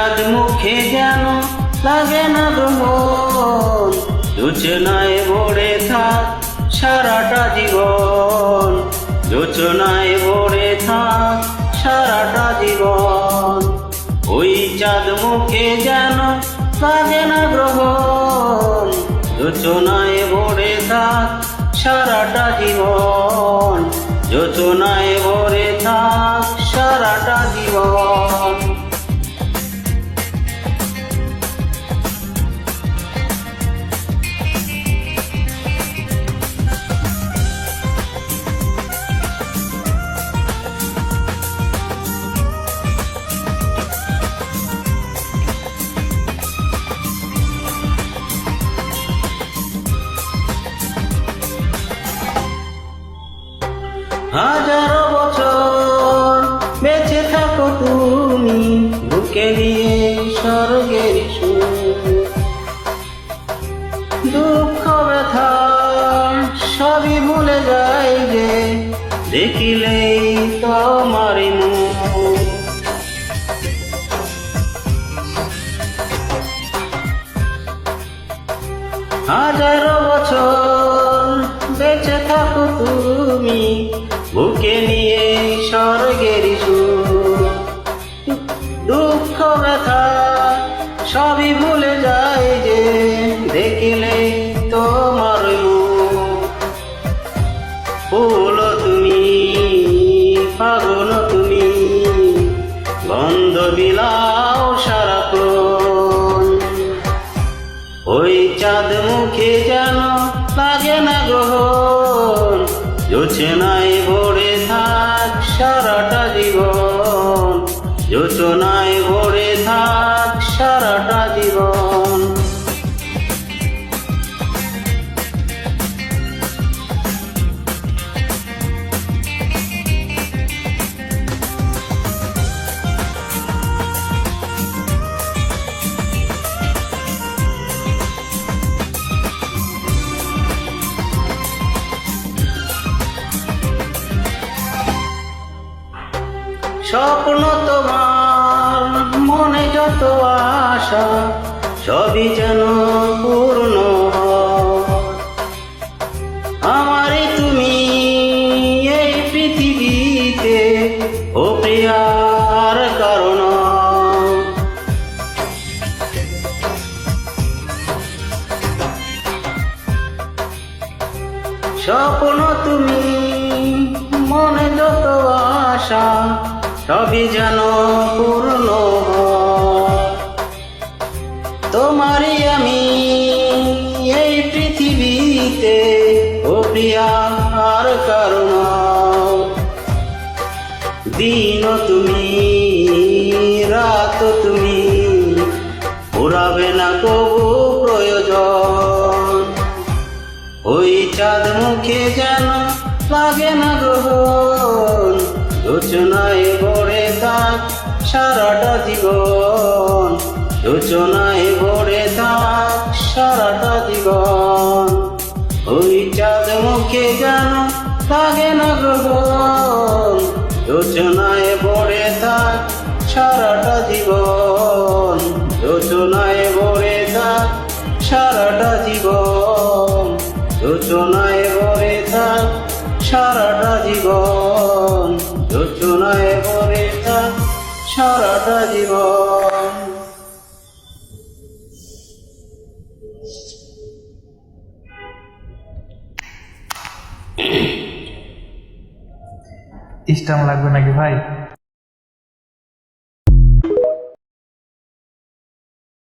চাঁদ মুখে যেন লাগে না গ্রহণ, যোচনায় ভরে থাক সারাটা জীবন, যোচনায় ভরে থাক সারাটা জীবন। ওই চাঁদ মুখে যেন লাগে না গ্রহণ, যোচনায় ভরে থাক সারাটা জীবন, যোচনায় ভরে থাক সারাটা জীবন। হাজারো বছর বেঁচে থাকো তুমি, বুকে নিয়ে স্বর্গের সুর। দুঃখ ব্যথা সবই ভুলে যায় যে, দেখিলেই তোমার মুখ। হাজারো বছর বেঁচে থাকো তুমি, বুকে নিয়ে স্বর্গের সুর। দুঃখ ব্যথা সবই ভুলে যায় যে, দেখিলে তোমার মুখ। ফুল তুমি, ফাগুন তুমি, গন্ধ বিলাও সারাক্ষণ। ওই চাঁদ মুখে যেন লাগে না গ্রহণ, যোচনায় ভরে থাক সারাটা জীবন, যোচনায় ভরে থাক সারাটা জীবন। স্বপ্ন তোমার মনে যত আশা, সবই যেন পূর্ণ হয়। আমারই তুমি এই পৃথিবীতে, ও প্রিয়ার কারণ। স্বপ্ন তুমি মনে যত আশা, সবই যেন পূর্ণ হয়। তোমারই আমি এই পৃথিবীতে, ও প্রিয়ার কারণ। দিন তুমি রাত তুমি, পুরাবে না কবু প্রয়োজন। ওই চাঁদ মুখে যেন লাগে না গ্রহণ, যোচনায় ভরে থাক সারাটা জীবন, যোচনায় ভরে থাক সারাটা জীবন। ওই চাঁদ মুখে যেন লাগে না গ্রহণ, যোচনায় ভরে থাক সারাটা জীবন, যোচনায় ভরে থাক সারাটা জীবন, যোচনায় ভরে থাক সারাটা জীবন, যোচনায় ভরে থাক সারাটা জীবন। স্টাম্প লাগবে নাকি ভাই?